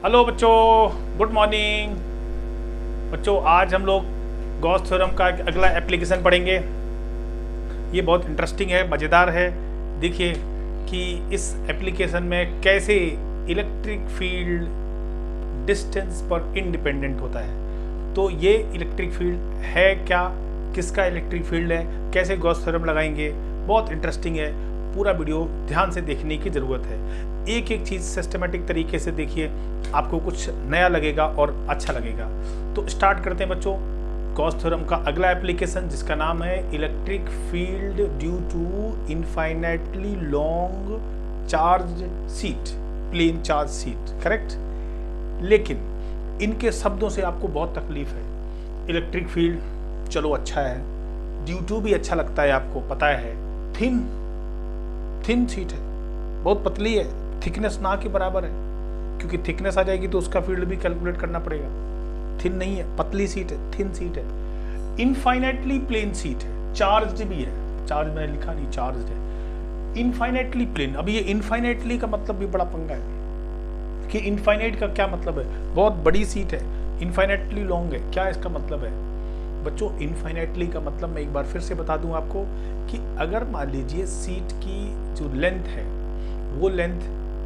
Hello बच्चों, good morning. बच्चों आज हम लोग गॉस थ्योरम का अगला एप्लीकेशन पढ़ेंगे। ये बहुत इंटरेस्टिंग है, मज़ेदार है। देखिए कि इस एप्लीकेशन में कैसे इलेक्ट्रिक फील्ड डिस्टेंस पर इंडिपेंडेंट होता है। तो ये इलेक्ट्रिक फील्ड है क्या, किसका इलेक्ट्रिक फील्ड है, कैसे गॉस थ्योरम लगाएंगे, बहुत इंटरेस्टिंग है। पूरा वीडियो ध्यान से देखने की ज़रूरत है। एक एक चीज़ सिस्टमेटिक तरीके से देखिए, आपको कुछ नया लगेगा और अच्छा लगेगा। तो स्टार्ट करते हैं बच्चों गॉस थ्योरम का अगला एप्लीकेशन, जिसका नाम है electric field due to infinitely long charge sheet, plane charge sheet. Correct. लेकिन इनके शब्दों से आपको बहुत तकलीफ है। इलेक्ट्रिक फील्ड चलो अच्छा है, ड्यू टू भी अच्छा लगता है, आपको पता है। थिन सीट है, बहुत पतली है, थिकनेस ना के बराबर है, क्योंकि थिकनेस आ जाएगी तो उसका फील्ड भी कैलकुलेट करना पड़ेगा। थिन नहीं है, पतली सीट है, थिन सीट है। इनफाइनाइटली प्लेन सीट है, चार्ज भी है, चार्ज मैंने लिखा नहीं, चार्ज है। इनफाइनाइटली प्लेन, अब ये इनफाइनाइटली का मतलब भी बड़ा पंगा है कि इनफाइनाइट का क्या मतलब है। बहुत बड़ी सीट है, इनफाइनाइटली लॉन्ग है, क्या इसका मतलब है बच्चों? इनफाइनाइटली का मतलब मैं एक बार फिर से बता दूं आपको कि अगर मान लीजिए सीट की जो लेंथ है, वो लेंथ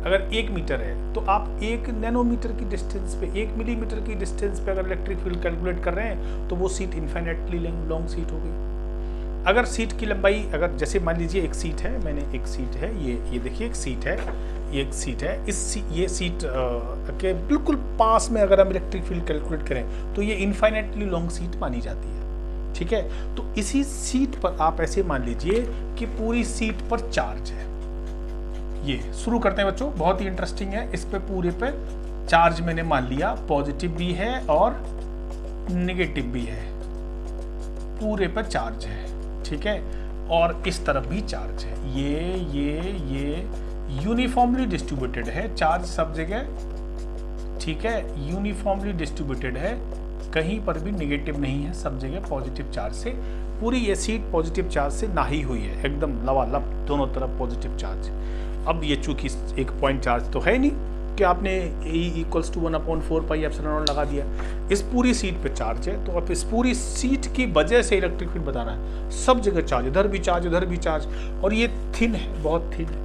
अगर 1 मीटर है, तो आप 1 नैनोमीटर की डिस्टेंस पे, 1 मिलीमीटर की डिस्टेंस पे अगर इलेक्ट्रिक फील्ड कैलकुलेट कर रहे हैं तो वो सीट इनफाइनाइटली लॉन्ग सीट हो गई। अगर सीट की लंबाई, अगर जैसे मान लीजिए एक सीट है, मैंने एक सीट है, ये देखिए एक सीट है, ये एक सीट है, ये सीट के बिल्कुल पास में अगर हम इलेक्ट्रिक फील्ड कैलकुलेट करें तो ये इनफाइनाइटली लॉन्ग सीट मानी जाती है। ठीक है, तो इसी सीट पर आप ऐसे मान लीजिए कि पूरी सीट पर चार्ज है। ये शुरू करते हैं बच्चों, बहुत ही इंटरेस्टिंग है। इस पे पूरे पे चार्ज मैंने मान लिया, पॉजिटिव भी है और नेगेटिव भी है, पूरे पर चार्ज है। ठीक है, और इस तरफ भी चार्ज है। ये यूनिफॉर्मली डिस्ट्रीब्यूटेड है चार्ज सब जगह। ठीक है, यूनिफॉर्मली डिस्ट्रीब्यूटेड है, कहीं पर भी नेगेटिव नहीं है, सब जगह पॉजिटिव चार्ज से पूरी ये सीट पॉजिटिव चार्ज से नहाई हुई है, एकदम लबालब, दोनों तरफ पॉजिटिव चार्ज। अब ये चूंकि एक पॉइंट चार्ज तो है नहीं कि आपने E = 1/4πε0 लगा दिया, इस पूरी सीट पे चार्ज है। तो अब इस पूरी सीट की वजह से इलेक्ट्रिक फील्ड बताना है, सब जगह चार्ज, इधर भी चार्ज, उधर भी चार्ज, और ये थिन है, बहुत थिन है।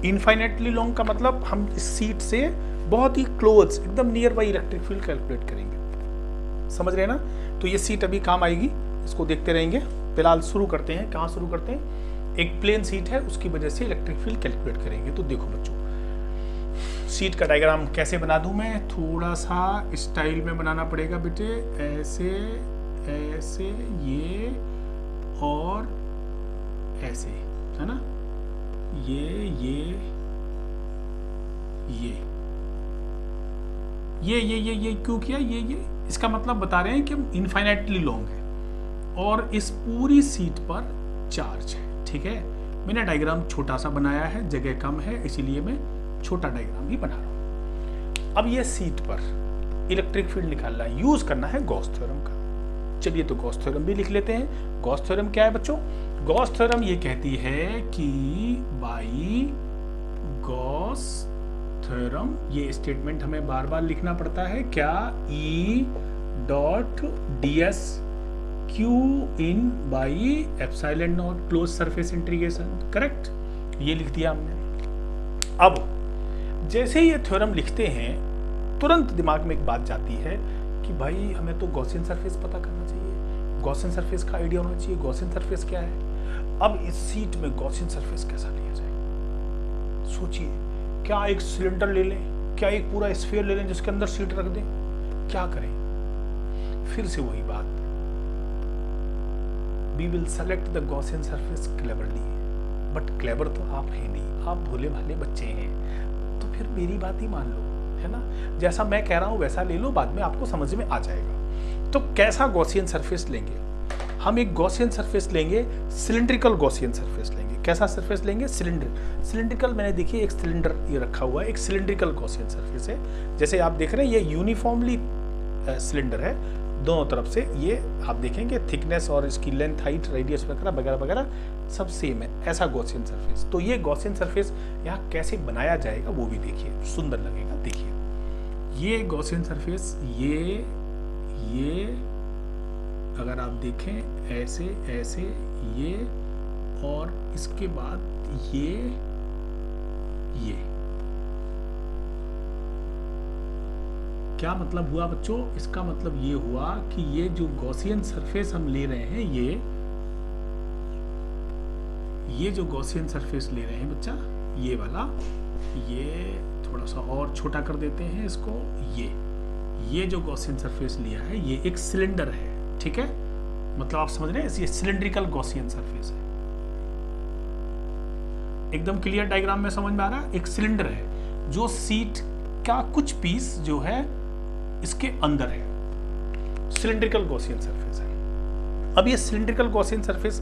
इनफाइनाइटली लॉन्ग का मतलब हम इस सीट से बहुत ही क्लोज, एकदम near by electric field calculate करेंगे। समझ रहे हैं ना? तो ये सीट अभी काम आएगी, इसको देखते रहेंगे। फिलहाल शुरू करते हैं, कहाँ शुरू करते हैं? एक प्लेन सीट है, उसकी वजह से इलेक्ट्रिक फील्ड कैलकुलेट करेंगे। तो देखो बच्चों, सीट का डायग्राम कैसे बना दूं मैं, थोड़ा सा स्टाइल में बनाना पड़ेगा बेटे। ऐसे ऐसे, ये और ऐसे, है ना? ये क्यों किया? ये इसका मतलब बता रहे हैं कि हम इनफाइनाइटली लॉन्ग है और इस पूरी सीट पर चार्ज है। ठीक है, मैंने डायग्राम छोटा सा बनाया है, जगह कम है, इसीलिए मैं छोटा डायग्राम ही बना रहा हूं। अब ये सीट पर इलेक्ट्रिक फील्ड निकालना है, यूज करना है गॉस थ्योरम का। चलिए तो गॉस थ्योरम भी लिख लेते हैं। गॉस थ्योरम क्या है बच्चों? गॉस थ्योरम ये कहती है कि बाई गॉस थ्योरम, ये स्टेटमेंट हमें बार बार लिखना पड़ता है क्या, E.ds Q in by epsilon not close surface integration. Correct, ये लिख दिया हमने। अब जैसे ये थ्योरम लिखते हैं, तुरंत दिमाग में एक बात जाती है कि भाई हमें तो गॉसियन सरफेस पता करना चाहिए, गॉसियन सरफेस का आइडिया होना चाहिए। गॉसियन सरफेस क्या है? अब इस सीट में गॉसियन सरफेस कैसा लिया जाए? सोचिए, क्या एक सिलेंडर ले लें, क्या एक पूरा स्फीयर ले लें जिसके अंदर सीट रख दें, क्या करें? फिर से वही बात, we will select the Gaussian surface cleverly. But clever तो आप है नहीं, आप भोले भाले बच्चे हैं, तो फिर मेरी बात ही मान लो, है ना? जैसा मैं कह रहा हूं वैसा ले लो, बाद में आपको समझ में आ जाएगा। तो कैसा गॉसियन सरफेस लेंगे? हम एक गॉसियन सरफेस लेंगे, सिलिंड्रिकल गॉसियन सरफेस लेंगे। कैसा सरफेस लेंगे? सिलिंड्रिकल। मैंने देखिए एक सिलेंडर ये रखा हुआ है, एक सिलिंड्रिकल गॉसियन सरफेस है। जैसे आप देख रहे हैं ये यूनिफॉर्मली सिलेंडर है, दोनों तरफ से ये आप देखेंगे थिकनेस और इसकी लेंथ, हाइट, रेडियस वगैरह वगैरह सब सेम है। ऐसा गॉसियन सरफेस। तो ये गॉसियन सरफेस यहाँ कैसे बनाया जाएगा वो भी देखिए, सुंदर लगेगा। देखिए ये गॉसियन सरफेस, ये अगर आप देखें ऐसे ऐसे, ये और इसके बाद ये क्या मतलब हुआ बच्चों? इसका मतलब ये हुआ कि ये जो गॉसियन सरफेस हम ले रहे हैं, ये जो गॉसियन सरफेस ले रहे हैं बच्चा, ये वाला, ये थोड़ा सा और छोटा कर देते हैं इसको, ये जो गॉसियन सरफेस लिया है ये एक सिलेंडर है, ठीक है? मतलब आप समझ रहे हैं, ये सिलेंड्रिकल गॉसियन सरफेस है। एकदम क्लियर डायग्राम में समझ में आ रहा है? एक सिलेंडर है जो सीट का कुछ पीस जो है इसके अंदर है, सिलेंड्रिकल गॉसियन सरफेस है। अब ये सिलेंड्रिकल गॉसियन सरफेस,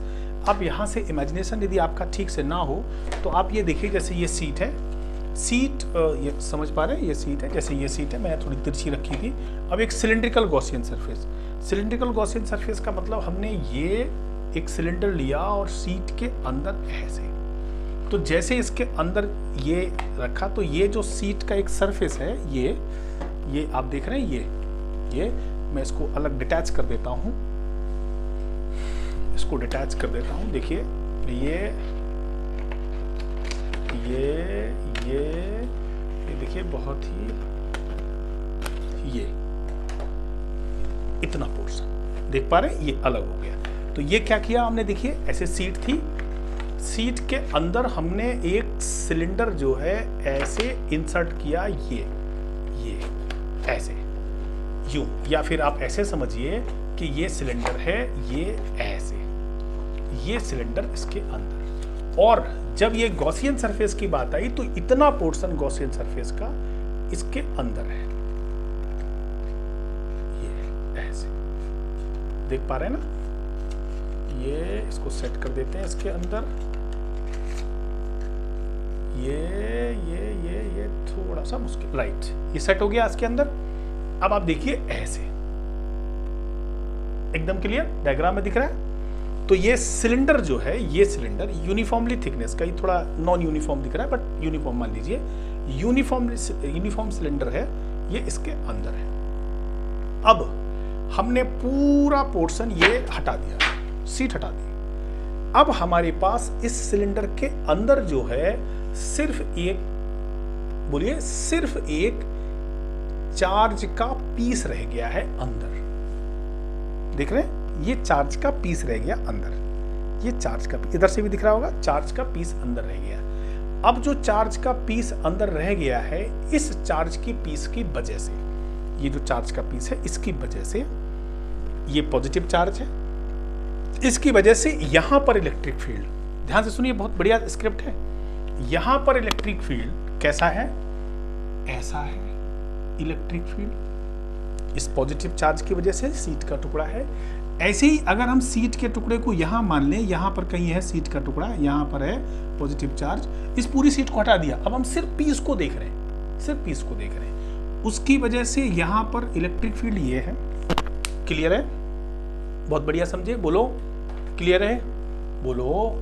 अब यहां से इमेजिनेशन यदि आपका ठीक से ना हो तो आप ये देखिए, जैसे ये सीट है, सीट ये समझ पा रहे हैं, ये सीट है, जैसे ये सीट है, मैंने थोड़ी तिरछी रखी थी। अब एक cylindrical Gaussian surface, cylindrical Gaussian surface का मतलब हमने ये एक सिलेंडर लिया और सीट के अंदर ऐसे, तो जैसे इसके अंदर ये रखा तो ये जो सीट का एक सरफेस है, ये आप देख रहे हैं, ये मैं इसको अलग डिटैच कर देता हूं, इसको डिटैच कर देता हूं। देखिए ये देखिए, बहुत ही ये इतना पोर्शन देख पा रहे हैं, ये अलग हो गया। तो ये क्या किया हमने, देखिए ऐसे सीट थी, सीट के अंदर हमने एक सिलेंडर जो है ऐसे इंसर्ट किया, ये ऐसे यूं, या फिर आप ऐसे समझिए कि ये सिलेंडर है, ये ऐसे, ये सिलेंडर इसके अंदर। और जब ये गॉसियन सरफेस की बात आई तो इतना पोर्शन गॉसियन सरफेस का इसके अंदर है, ये ऐसे देख पा रहे हैं ना? ये इसको सेट कर देते हैं इसके अंदर, ये थोड़ा सा मुश्किल, राइट, ये सेट हो गया इसके अंदर। अब आप देखिए ऐसे, एकदम क्लियर डायग्राम में दिख रहा है। तो ये सिलेंडर जो है, ये सिलेंडर यूनिफॉर्मली थिकनेस का, ये थोड़ा नॉन यूनिफॉर्म दिख रहा है बट यूनिफॉर्म मान लीजिए, यूनिफॉर्म सिलेंडर है, ये इसके अंदर है। अब हमने पूरा पोर्शन ये हटा दिया, सीट हटा दी। अब हमारे पास इस सिलेंडर के अंदर जो है सिर्फ एक, बोलिए, सिर्फ एक चार्ज का पीस रह गया है अंदर। देख रहे हैं, ये चार्ज का पीस रह गया अंदर, ये चार्ज का, इधर से भी दिख रहा होगा, चार्ज का पीस अंदर रह गया। अब जो चार्ज का पीस अंदर रह गया है, इस चार्ज की पीस की वजह से, ये जो चार्ज का पीस है इसकी वजह से, ये पॉजिटिव चार्ज है, इसकी वजह से यहां पर इलेक्ट्रिक फील्ड, ध्यान से सुनिए, बहुत बढ़िया स्क्रिप्ट है। यहां पर इलेक्ट्रिक फील्ड कैसा है? ऐसा है इलेक्ट्रिक फील्ड, इस पॉजिटिव चार्ज की वजह से सीट का टुकड़ा है। ऐसे ही अगर हम सीट के टुकड़े को यहां मान लें, यहां पर कहीं है सीट का टुकड़ा, यहां पर है पॉजिटिव चार्ज, इस पूरी सीट को हटा दिया, अब हम सिर्फ पीस को देख रहे हैं, सिर्फ पीस को देख रहे हैं, उसकी वजह से यहां पर इलेक्ट्रिक फील्ड ये है। क्लियर है? बहुत बढ़िया समझे, बोलो क्लियर है, बोलो।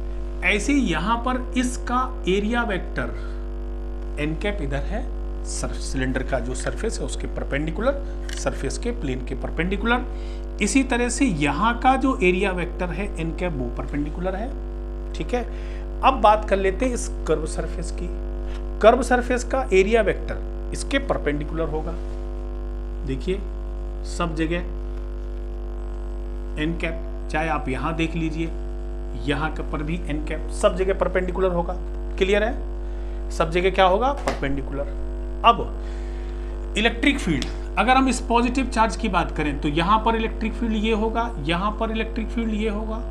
ऐसे यहां पर इसका एरिया वेक्टर एन कैप इधर है, सिलेंडर का जो सरफेस है उसके परपेंडिकुलर, सरफेस के प्लेन के परपेंडिकुलर। इसी तरह से यहां का जो एरिया वेक्टर है एन कैप वो परपेंडिकुलर है, ठीक है। अब बात कर लेते हैं इस कर्व सरफेस की। कर्व सरफेस का एरिया वेक्टर इसके परपेंडिकुलर होगा, देखिए सब जगह एन कैप, चाहे आप यहां देख लीजिए, यहां पर भी एन कैप, सब जगह परपेंडिकुलर होगा। क्लियर है? सब जगह क्या होगा? परपेंडिकुलर। अब इलेक्ट्रिक फील्ड, अगर हम इस पॉजिटिव चार्ज की बात करें तो यहां पर इलेक्ट्रिक फील्ड ये होगा, यहां पर इलेक्ट्रिक फील्ड ये होगा।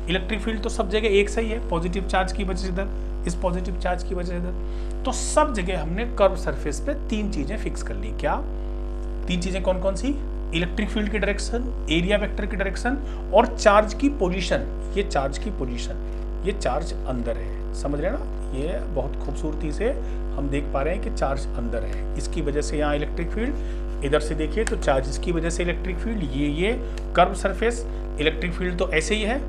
इलेक्ट्रिक फील्ड तो सब जगह एक सही है, पॉजिटिव चार्ज की वजह से इधर, इस पॉजिटिव चार्ज की वजह से इधर। तो सब जगह हमने कर्व सरफेस पे तीन चीजें फिक्स कर ली। क्या तीन चीजें? कौन कौन सी? इलेक्ट्रिक फील्ड की डायरेक्शन, एरिया वेक्टर की डायरेक्शन और चार्ज की पोजीशन। ये चार्ज की पोजीशन, ये चार्ज अंदर है, समझ रहे हैं ना? ये बहुत खूबसूरती से हम देख पा रहे हैं कि चार्ज अंदर है, इसकी वजह से यहाँ इलेक्ट्रिक फील्ड। इधर से देखिए तो चार्ज की वजह से इलेक्ट्रिक फील्ड, ये कर्व सरफेस, इलेक्ट्रिक फील्ड तो ऐसे ही है,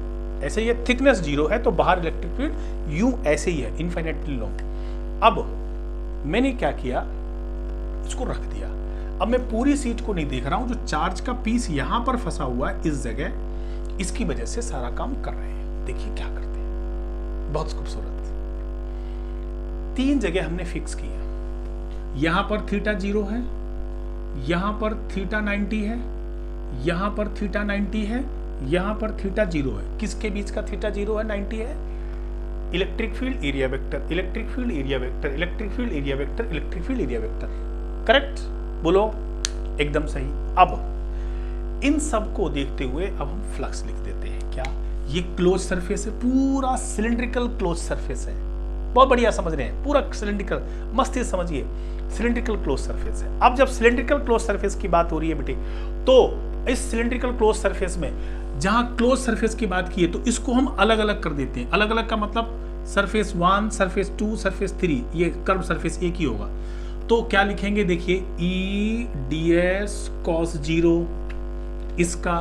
ऐसे ही है, थिकनेस 0 है तो बाहर इलेक्ट्रिक फील्ड यूं ऐसे ही है, इनफाइनाइटली लॉन्ग। अब मैंने क्या किया, इसको रख दिया। अब मैं पूरी सीट को नहीं देख रहा हूं, जो चार्ज का पीस यहां पर फंसा हुआ है इस जगह, इसकी वजह से सारा काम कर रहे हैं। देखिए क्या करते हैं, बहुत खूबसूरत। 3 जगह हमने फिक्स किया, यहां पर थीटा 0 है, यहां पर थीटा 90 है, यहां पर थीटा 90 है, यहां पर थीटा 0 है। किसके बीच का थीटा 0 है, 90 है? Electric field area vector, electric field area vector, electric field area vector, electric field area vector. Correct? बोलो, एकदम सही। अब इन सब को देखते हुए अब हम फ्लक्स लिख देते हैं। क्या? ये क्लोज सरफेस है, पूरा सिलिंड्रिकल क्लोज सरफेस है। बहुत बढ़िया समझ रहे हैं, पूरा सिलिंड्रिकल, मस्त समझिए, सिलिंड्रिकल क्लोज सरफेस है। अब जब सिलिंड्रिकल क्लोज सरफेस की बात हो रही है बेटे, तो इस सिलिंड्रिकल क्लोज सरफेस में जहां क्लोज सरफेस की बात की है, तो इसको हम अलग अलग कर देते हैं। अलग अलग का मतलब सरफेस 1, सरफेस 2, सरफेस 3, ये कर्व सरफेस एक ही होगा। तो क्या लिखेंगे, देखिए, ई डी एस कॉस 0 इसका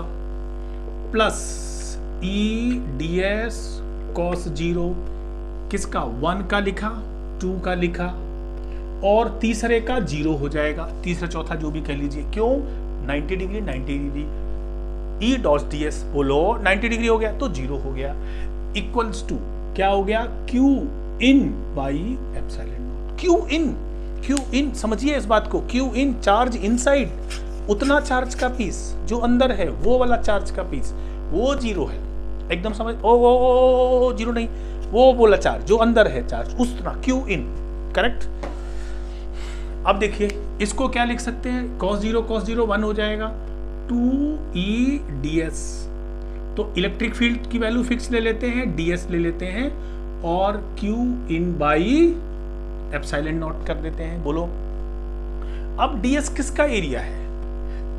plus E D S cos 0 किसका, 1 का लिखा, 2 का लिखा, और तीसरे का 0 हो जाएगा, तीसरा चौथा जो भी कह लीजिए। क्यों? 90 degree 90 degree, E dot D S, बोलो 90 डिग्री हो गया तो 0 हो गया, इक्वल्स टू क्या हो गया, Q in by epsilon naught. Q in समझिए इस बात को, क्यू इन चार्ज इनसाइड, उतना चार्ज का पीस जो अंदर है, वो वाला चार्ज का पीस वो 0 है। एकदम समझ, ओ 0 नहीं, वो बोला चार्ज जो अंदर है, चार्ज उतना, क्यू इन। करेक्ट? अब देखिए इसको क्या लिख सकते हैं, cos 0 1 हो जाएगा, 2e ds। तो इलेक्ट्रिक फील्ड की वैल्यू फिक्स ले लेते हैं, ds ले लेते हैं, और q in by epsilon not कर देते हैं। बोलो, अब ds किसका एरिया है,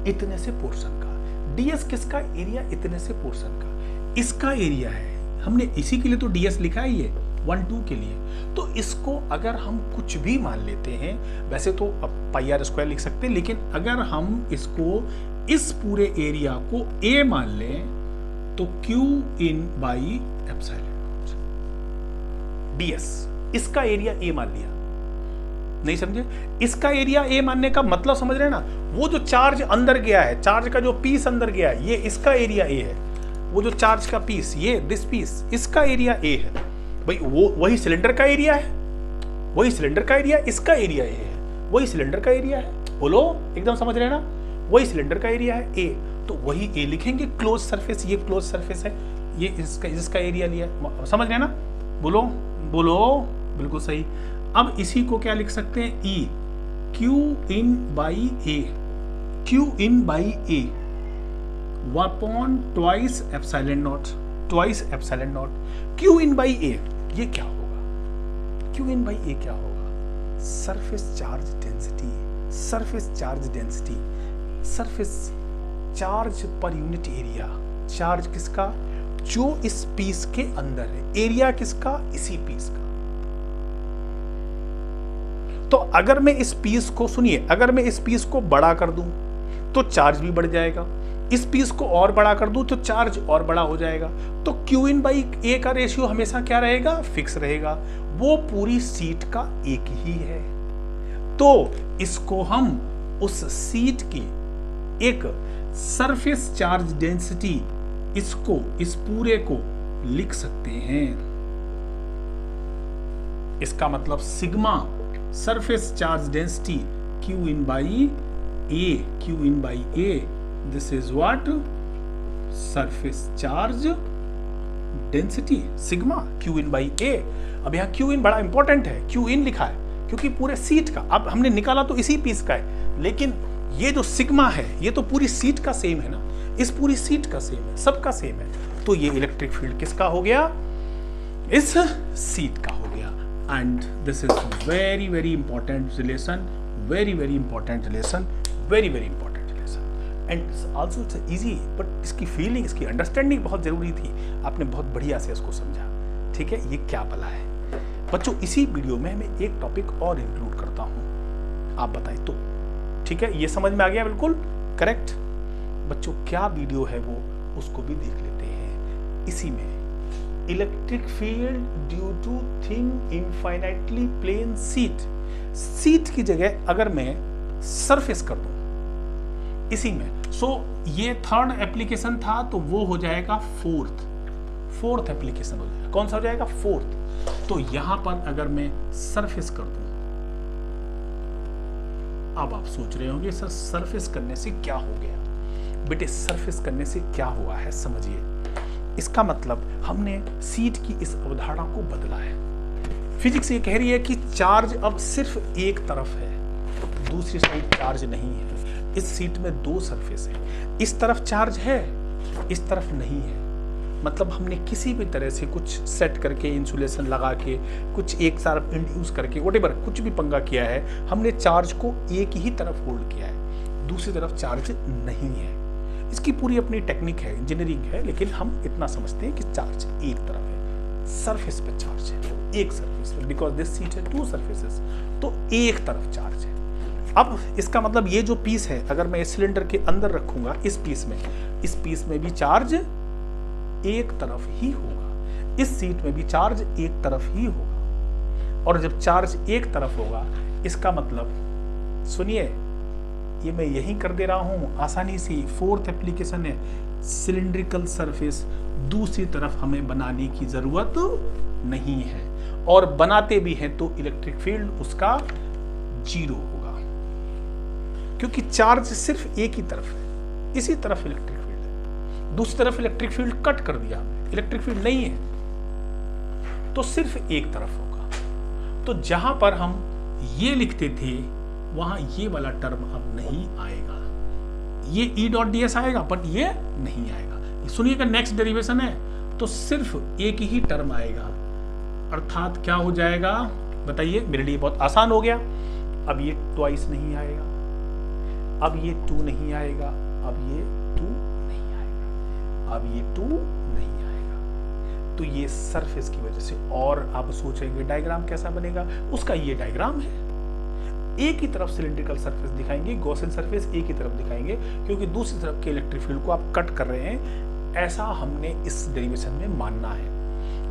इतने से पोर्शन का। ds किसका एरिया, इतने से पोर्शन का, इसका एरिया है। हमने इसी के लिए तो ds लिखा है, ये 1, 2 के लिए। तो इसको अगर हम कुछ भी मान लेते हैं, वैसे तो पाई आर स्क्वायर लिख सकते हैं, लेकिन अगर हम इसको, इस पूरे एरिया को a मान लें, तो q in by epsilon not ds, इसका एरिया a मान लिया। नहीं समझे? इसका एरिया a मानने का मतलब समझ रहे हैं ना, वो जो चार्ज अंदर गया है, चार्ज का जो पीस अंदर गया है, ये इसका एरिया a है। वो जो चार्ज का पीस, ये दिस पीस, इसका एरिया a है भाई। वो वही सिलेंडर का एरिया है, वही सिलेंडर का एरिया, इसका एरिया a है, वही सिलेंडर का एरिया है। बोलो, एकदम समझ रहे हैं ना, वही सिलेंडर का एरिया है a, तो वही a लिखेंगे। क्लोज सरफेस, ये क्लोज सरफेस है, ये इसका एरिया लिया, समझ रहे हैं ना। बोलो बोलो, बिल्कुल सही। अब इसी को क्या लिख सकते हैं, E Q in by A, Q in by A upon twice epsilon not, twice epsilon not, Q in by A। ये क्या होगा, Q इन बाई A क्या होगा, surface charge density, surface charge density, surface charge per unit area. Charge किसका, जो इस piece के अंदर है, एरिया किसका, इसी पीस का। तो अगर मैं इस पीस को, सुनिए, अगर मैं इस पीस को बड़ा कर दूं तो चार्ज भी बढ़ जाएगा, इस पीस को और बड़ा कर दूं तो चार्ज और बड़ा हो जाएगा। तो Q इन बाई A का रेशियो हमेशा क्या रहेगा, फिक्स रहेगा, वो पूरी सीट का एक ही है। तो इसको हम उस सीट की एक सरफेस चार्ज डेंसिटी, इसको, इस पूरे को लिख सकते हैं। इसका मतलब sigma surface charge density Q in by A, Q in by A, this is what, surface charge density, sigma Q in by A। अब यहाँ Q इन बड़ा इंपॉर्टेंट है, Q इन लिखा है क्योंकि पूरे सीट का, अब हमने निकाला तो इसी पीस का है, लेकिन ये जो सिग्मा है, ये तो पूरी सीट का सेम है ना, इस पूरी सीट का सेम है, सबका सेम है। तो ये इलेक्ट्रिक फील्ड किसका हो गया, इस सीट का हो गया। And this is very very important relation, very very important relation, very very important relation. And also it's easy, but इसकी फीलिंग, इसकी अंडरस्टैंडिंग बहुत जरूरी थी। आपने बहुत बढ़िया से इसको समझा। ठीक है, ये क्या भला है बच्चों। इसी वीडियो में मैं एक टॉपिक और इंक्लूड करता हूं, आप बताएं तो। ठीक है, ये समझ में आ गया, बिल्कुल करेक्ट बच्चों। क्या वीडियो है वो, उसको भी देख लेते हैं। इसी में electric field due to thin infinitely plane sheet, sheet की जगह अगर मैं सरफेस कर दूं, इसी में। सो ये थर्ड एप्लीकेशन था, तो वो हो जाएगा फोर्थ एप्लीकेशन हो जाएगा। कौन सा हो जाएगा? फोर्थ। तो यहां पर अगर मैं सरफेस कर दूं, अब आप सोच रहे होंगे सर सरफेस करने से क्या हो गया? बेटे सरफेस करने से क्या हुआ है समझिए। इसका मतलब हमने सीट की इस अवधारणा को बदला है। फिजिक्स ये कह रही है कि चार्ज अब सिर्फ एक तरफ है, दूसरी साइड चार्ज नहीं है। इस सीट में दो सरफेस है, इस तरफ चार्ज है, इस तरफ नहीं है। मतलब हमने किसी भी तरह से कुछ सेट करके, इंसुलेशन लगा के, कुछ एक तरफ इंड्यूस करके, व्हाटएवर कुछ भी पंगा किया है, हमने चार्ज को एक ही तरफ होल्ड किया है, दूसरी तरफ चार्ज नहीं है। इसकी पूरी अपनी टेक्निक है, इंजीनियरिंग है, लेकिन हम इतना समझते हैं कि चार्ज एक तरफ है, सरफेस पे चार्ज है, एक सरफेस पे, बिकॉज दिस सीट है टू सरफेसेस, तो एक तरफ चार्ज है। अब इसका मतलब ये जो पीस है, अगर मैं इस सिलेंडर के अंदर रखूंगा, इस पीस में भी चार्ज एक तरफ ही होगा, इस सीट में भी चार्ज एक तरफ ही होगा। और जब चार्ज एक तरफ होगा, इसका मतलब सुनिए, ये मैं यही कर दे रहा हूं आसानी से। फोर्थ एप्लीकेशन है सिलिंड्रिकल सरफेस, दूसरी तरफ हमें बनाने की जरूरत नहीं है, और बनाते भी हैं तो इलेक्ट्रिक फील्ड उसका 0 होगा, क्योंकि चार्ज सिर्फ एक ही तरफ है, इसी तरफ इलेक्ट्रिक फील्ड है, दूसरी तरफ इलेक्ट्रिक फील्ड कट कर दिया हमने, इलेक्ट्रिक फील्ड नहीं है, तो सिर्फ एक तरफ होगा। तो जहां पर हम ये लिखते थे वहां ये वाला टर्म अब नहीं आएगा, ये E डॉट ds आएगा, बट ये नहीं आएगा। सुनिएगा, नेक्स्ट डेरिवेशन है तो सिर्फ एक ही टर्म आएगा, अर्थात क्या हो जाएगा बताइए? मेरे लिए बहुत आसान हो गया। अब ये ट्वाइस नहीं आएगा, अब ये 2 नहीं आएगा, अब ये 2 नहीं आएगा, अब ये 2 नहीं आएगा। तो ये सरफेस की वजह से। और आप सोचेंगे डायग्राम कैसा बनेगा? उसका ये डायग्राम है, एक ही तरफ सिलिंड्रिकल सरफेस दिखाएंगे, गॉसियन सरफेस एक ही तरफ दिखाएंगे, क्योंकि दूसरी तरफ के इलेक्ट्रिक फील्ड को आप कट कर रहे हैं, ऐसा हमने इस डेरिवेशन में मानना है,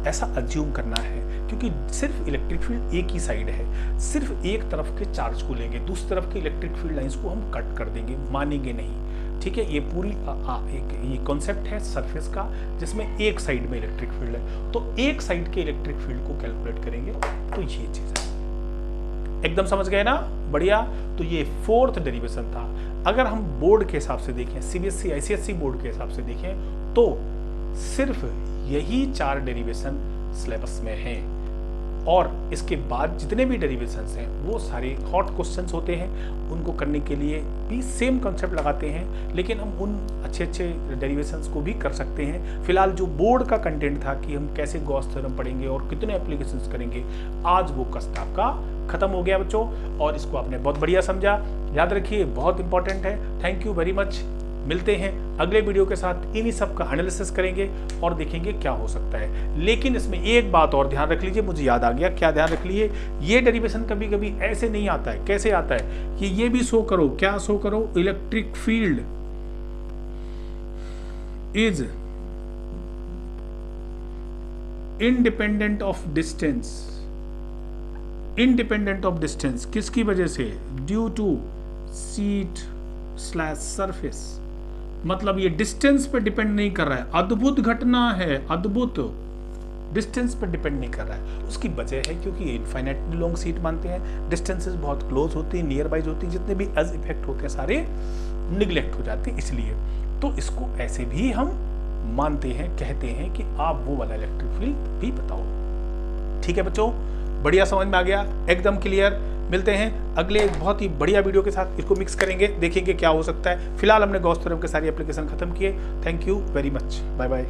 ऐसा अज्यूम करना है, क्योंकि सिर्फ इलेक्ट्रिक फील्ड एक ही साइड है, सिर्फ एक तरफ के चार्ज को लेंगे, दूसरी तरफ के इलेक्ट्रिक फील्ड लाइंस को हम कट कर देंगे, मानेंगे नहीं। ठीक है, ये पूरी ये कॉन्सेप्ट है सरफेस का, जिसमें एक साइड में इलेक्ट्रिक फील्ड है, तो एक साइड के इलेक्ट्रिक फील्ड को कैलकुलेट करेंगे, तो ये चीज है। एकदम समझ गए ना? बढ़िया। तो ये फोर्थ डेरिवेशन था। अगर हम बोर्ड के हिसाब से देखें, सीबीएसई आईसीएसई बोर्ड के हिसाब से देखें, तो सिर्फ यही 4 डेरिवेशन सिलेबस में हैं, और इसके बाद जितने भी डेरिवेशंस हैं वो सारे हॉट क्वेश्चंस होते हैं, उनको करने के लिए भी सेम कॉन्सेप्ट लगाते हैं, लेकिन हम उन अच्छे डेरिवेशंस को भी कर सकते हैं। फिलहाल जो बोर्ड का कंटेंट था कि हम कैसे गॉस थ्योरम पढ़ेंगे और कितने एप्लीकेशंस करेंगे, आज वो कष्ट आपका खत्म हो गया बच्चों, और इसको आपने बहुत बढ़िया समझा। याद रखिए, बहुत इंपॉर्टेंट है। Thank you very much. मिलते हैं अगले वीडियो के साथ, इन्हीं सब का एनालिसिस करेंगे और देखेंगे क्या हो सकता है। लेकिन इसमें एक बात और ध्यान रख लीजिए, मुझे याद आ गया, क्या ध्यान रख लीजिए, ये डेरिवेशन कभी कभी ऐसे नहीं आता है। कैसे आता है कि ये भी शो करो, क्या शो करो? Electric field is independent of distance. Independent of distance किसकी वजह से? Due to sheet surface. मतलब ये डिस्टेंस पे डिपेंड नहीं कर रहा है। अद्भुत घटना है, अद्भुत, डिस्टेंस पे डिपेंड नहीं कर रहा है। उसकी वजह है क्योंकि इनफाइनाइटली लॉन्ग सीट मानते हैं, डिस्टेंसेस बहुत क्लोज होती हैं, नियर बाइज होती हैं, जितने भी एज इफेक्ट होते हैं सारे निगलेक्ट हो जाते हैं। इसलिए तो इसको ऐसे भी हम मानते हैं, कहते हैं कि आप वो वाला इलेक्ट्रिक फील्ड भी बताओ। ठीक है बच्चों, बढ़िया समझ में आ गया, एकदम क्लियर। मिलते हैं अगले एक बहुत ही बढ़िया वीडियो के साथ, इसको मिक्स करेंगे, देखेंगे क्या हो सकता है। फिलहाल हमने गॉस थ्योरम के सारी एप्लीकेशन खत्म किए। Thank you very much, bye bye.